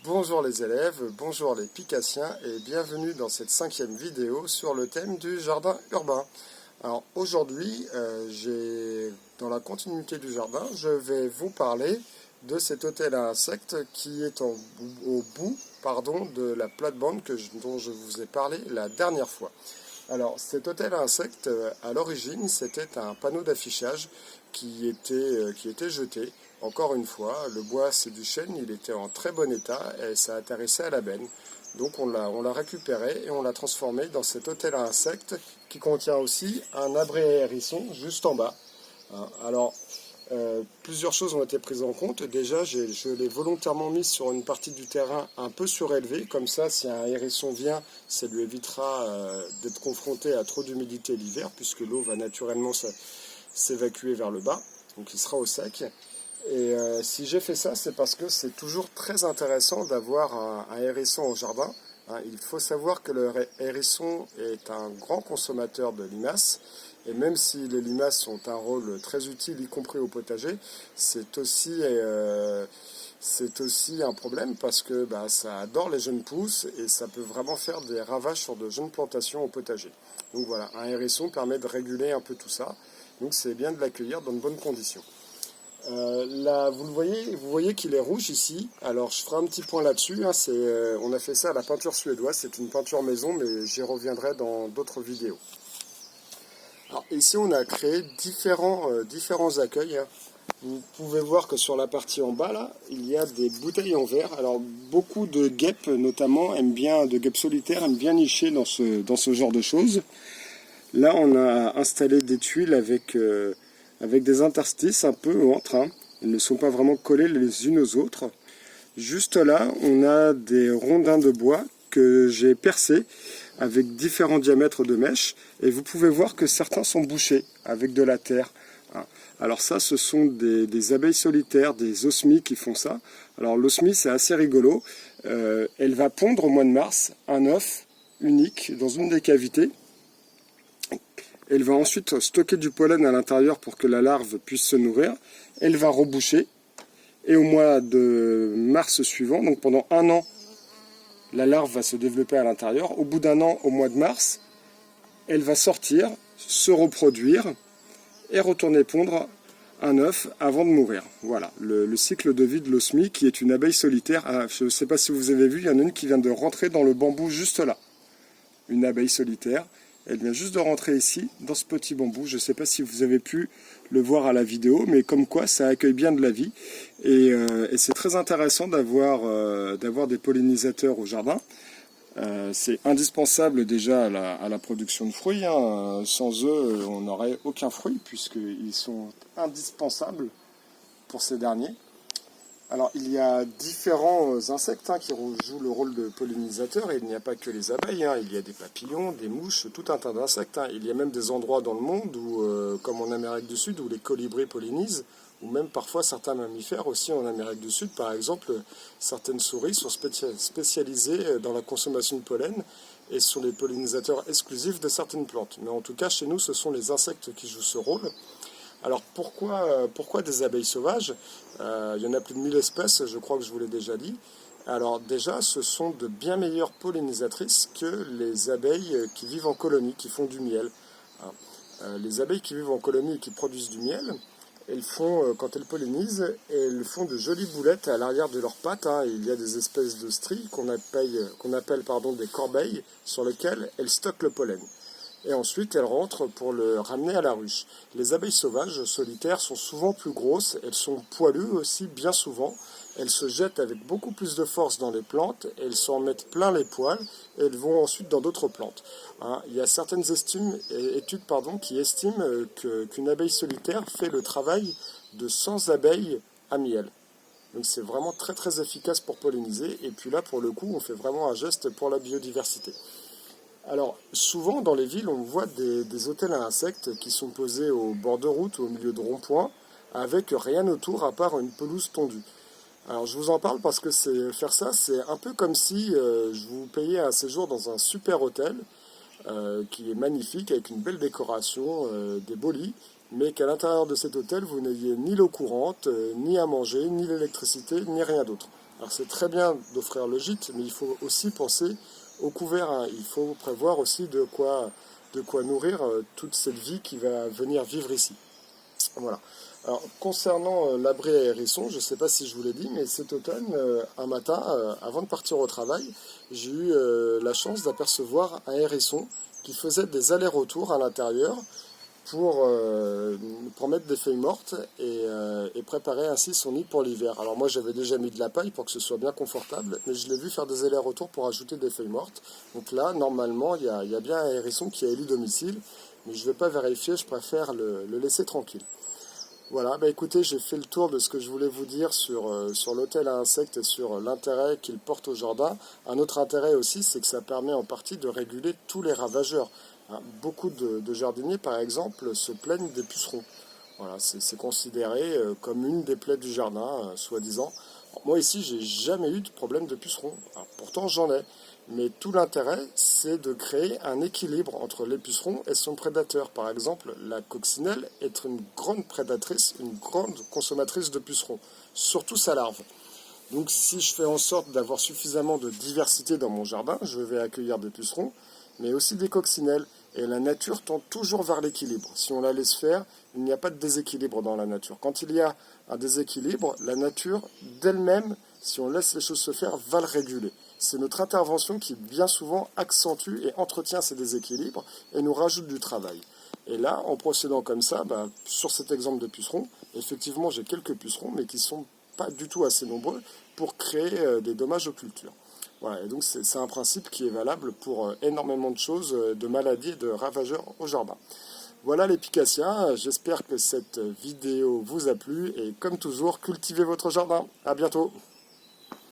Bonjour les élèves, bonjour les Picassiens et bienvenue dans cette 5e vidéo sur le thème du jardin urbain. Alors aujourd'hui, dans la continuité du jardin, je vais vous parler de cet hôtel à insectes qui est au bout de la plate-bande dont je vous ai parlé la dernière fois. Alors cet hôtel à insectes, à l'origine, c'était un panneau d'affichage qui était jeté. Encore une fois, le bois c'est du chêne, il était en très bon état et ça atterrissait à la benne. Donc on l'a récupéré et on l'a transformé dans cet hôtel à insectes qui contient aussi un abri à hérissons juste en bas. Alors, plusieurs choses ont été prises en compte. Déjà, je l'ai volontairement mis sur une partie du terrain un peu surélevée. Comme ça, si un hérisson vient, ça lui évitera d'être confronté à trop d'humidité l'hiver, puisque l'eau va naturellement s'évacuer vers le bas. Donc il sera au sec. Et si j'ai fait ça, c'est parce que c'est toujours très intéressant d'avoir un hérisson au jardin. Il faut savoir que le hérisson est un grand consommateur de limaces. Et même si les limaces ont un rôle très utile, y compris au potager, c'est aussi un problème parce que ça adore les jeunes pousses et ça peut vraiment faire des ravages sur de jeunes plantations au potager. Donc voilà, un hérisson permet de réguler un peu tout ça. Donc c'est bien de l'accueillir dans de bonnes conditions. Là, vous voyez qu'il est rouge ici. Alors je ferai un petit point là-dessus. On a fait ça à la peinture suédoise. C'est une peinture maison, mais j'y reviendrai dans d'autres vidéos. Alors ici, on a créé différents accueils. Vous pouvez voir que sur la partie en bas, là, il y a des bouteilles en verre. Alors beaucoup de guêpes, notamment, de guêpes solitaires, aiment bien nicher dans ce genre de choses. Là, on a installé des tuiles avec des interstices un peu entre. Elles ne sont pas vraiment collées les unes aux autres. Juste là, on a des rondins de bois que j'ai percés avec différents diamètres de mèches. Et vous pouvez voir que certains sont bouchés avec de la terre. Alors ça, ce sont des abeilles solitaires, des osmies qui font ça. Alors l'osmie, c'est assez rigolo. Elle va pondre au mois de mars un œuf unique dans une des cavités. Elle va ensuite stocker du pollen à l'intérieur pour que la larve puisse se nourrir. Elle va reboucher. Et au mois de mars suivant, donc pendant un an, la larve va se développer à l'intérieur. Au bout d'un an, au mois de mars, elle va sortir, se reproduire et retourner pondre un œuf avant de mourir. Voilà, le cycle de vie de l'osmie qui est une abeille solitaire. Je ne sais pas si vous avez vu, il y en a une qui vient de rentrer dans le bambou juste là. Une abeille solitaire. Elle vient juste de rentrer ici, dans ce petit bambou. Je ne sais pas si vous avez pu le voir à la vidéo, mais comme quoi ça accueille bien de la vie. Et c'est très intéressant d'avoir des pollinisateurs au jardin. C'est indispensable déjà à la production de fruits. Sans eux, on n'aurait aucun fruit, puisqu'ils sont indispensables pour ces derniers. Alors, il y a différents insectes qui jouent le rôle de pollinisateurs, et il n'y a pas que les abeilles, il y a des papillons, des mouches, tout un tas d'insectes. Il y a même des endroits dans le monde, comme en Amérique du Sud, où les colibris pollinisent, ou même parfois certains mammifères aussi en Amérique du Sud. Par exemple, certaines souris sont spécialisées dans la consommation de pollen, et sont les pollinisateurs exclusifs de certaines plantes. Mais en tout cas, chez nous, ce sont les insectes qui jouent ce rôle. Alors pourquoi des abeilles sauvages? Il y en a plus de 1000 espèces, je crois que je vous l'ai déjà dit. Alors déjà, ce sont de bien meilleures pollinisatrices que les abeilles qui vivent en colonie, qui font du miel. Les abeilles qui vivent en colonie et qui produisent du miel, quand elles pollinisent, elles font de jolies boulettes à l'arrière de leurs pattes. Il y a des espèces de stries qu'on appelle des corbeilles sur lesquelles elles stockent le pollen. Et ensuite elles rentrent pour le ramener à la ruche. Les abeilles sauvages solitaires sont souvent plus grosses, elles sont poilues aussi bien souvent, elles se jettent avec beaucoup plus de force dans les plantes, elles s'en mettent plein les poils et elles vont ensuite dans d'autres plantes. Il y a certaines études qui estiment qu'une abeille solitaire fait le travail de 100 abeilles à miel. Donc c'est vraiment très très efficace pour polliniser, et puis là pour le coup on fait vraiment un geste pour la biodiversité. Alors, souvent dans les villes, on voit des hôtels à insectes qui sont posés au bord de route ou au milieu de ronds-points, avec rien autour à part une pelouse tondue. Alors, je vous en parle parce que faire ça, c'est un peu comme si je vous payais un séjour dans un super hôtel, qui est magnifique, avec une belle décoration, des beaux lits, mais qu'à l'intérieur de cet hôtel, vous n'ayez ni l'eau courante, ni à manger, ni l'électricité, ni rien d'autre. Alors c'est très bien d'offrir le gîte, mais il faut aussi penser au couvert, hein. Il faut prévoir aussi de quoi nourrir toute cette vie qui va venir vivre ici. Voilà. Alors, concernant l'abri à hérisson, je ne sais pas si je vous l'ai dit, mais cet automne, un matin, avant de partir au travail, j'ai eu la chance d'apercevoir un hérisson qui faisait des allers-retours à l'intérieur pour mettre des feuilles mortes et préparer ainsi son nid pour l'hiver. Alors moi j'avais déjà mis de la paille pour que ce soit bien confortable, mais je l'ai vu faire des allers-retours pour ajouter des feuilles mortes. Donc là, normalement, il y a bien un hérisson qui a élu domicile, mais je ne vais pas vérifier, je préfère le laisser tranquille. Voilà, bah écoutez, j'ai fait le tour de ce que je voulais vous dire sur l'hôtel à insectes et sur l'intérêt qu'il porte au jardin. Un autre intérêt aussi, c'est que ça permet en partie de réguler tous les ravageurs. Hein, beaucoup de jardiniers, par exemple, se plaignent des pucerons. Voilà, c'est considéré comme une des plaies du jardin, soi-disant. Moi ici, j'ai jamais eu de problème de pucerons. Alors, pourtant, j'en ai. Mais tout l'intérêt, c'est de créer un équilibre entre les pucerons et son prédateur. Par exemple, la coccinelle est une grande prédatrice, une grande consommatrice de pucerons, surtout sa larve. Donc si je fais en sorte d'avoir suffisamment de diversité dans mon jardin, je vais accueillir des pucerons, mais aussi des coccinelles. Et la nature tend toujours vers l'équilibre. Si on la laisse faire, il n'y a pas de déséquilibre dans la nature. Quand il y a un déséquilibre, la nature d'elle-même, si on laisse les choses se faire, va le réguler. C'est notre intervention qui bien souvent accentue et entretient ces déséquilibres et nous rajoute du travail. Et là, en procédant comme ça, sur cet exemple de pucerons, effectivement j'ai quelques pucerons, mais qui ne sont pas du tout assez nombreux pour créer des dommages aux cultures. Voilà, et donc c'est un principe qui est valable pour énormément de choses, de maladies et de ravageurs au jardin. Voilà les Picassiens, j'espère que cette vidéo vous a plu et comme toujours, cultivez votre jardin. À bientôt.